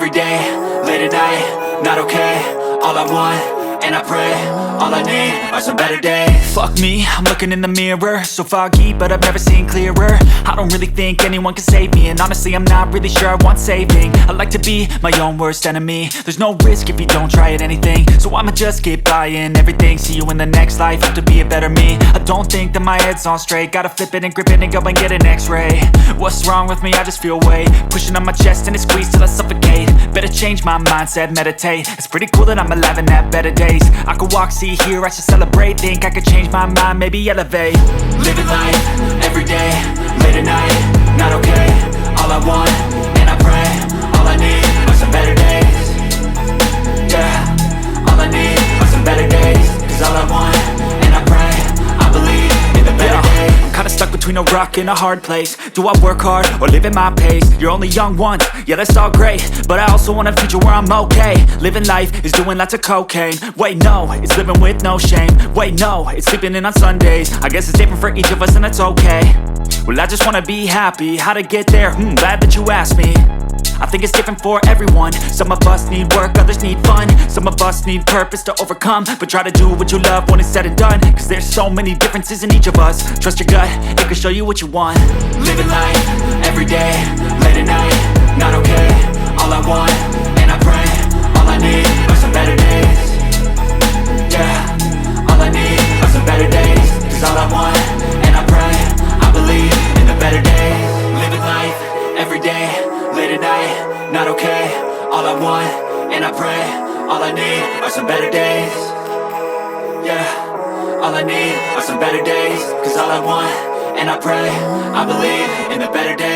every day, late at night, not okay. All I want, and I pray, all I need are some better days. Fuck me, I'm looking in the mirror, so foggy, but I've never seen clearer. I don't really think anyone can save me, and honestly I'm not really sure I want saving. I like to be my own worst enemy. There's no risk if you don't try at anything, so I'ma just keep buying everything. See you in the next life, have to be a better me. I don't think that my head's on straight, gotta flip it and grip it and go and get an x-ray. What's wrong with me? I just feel weight pushing on my chest and it squeezes till I suffocate. Better change my mindset, meditate. It's pretty cool that I'm alive and have better days. I could walk, see, hear, I should celebrate. Think I could change my mind, maybe elevate. Living life, every day, late at night, not okay. All I want, and I pray, all I need are some better days. Yeah, all I need are some better days. Cause all I want, and I pray, I believe in the better days. I'm kinda stuck between a rock and a hard place. Do I work hard or live at my pace? You're only young once, yeah that's all great, but I also want a future where I'm okay. Living life is doing lots of cocaine. Wait no, it's living with no shame. Wait no, it's sleeping in on Sundays. I guess it's different for each of us and that's okay. Well I just wanna be happy, how to get there? Glad that you asked me. I think it's different for everyone. Some of us need work, others need fun. Some of us need purpose to overcome. But try to do what you love when it's said and done. Cause there's so many differences in each of us. Trust your gut, it can show you what you want. Living life, every day, late at night, not okay. All I want, and I pray, all I need are some better days. Yeah, all I need are some better days. Cause all I want, and I pray, I believe in the better days. Living life, every day, late at night, not okay. All I want, and I pray, all I need are some better days. Yeah, all I need are some better days. Cause all I want, and I pray, I believe in the better days.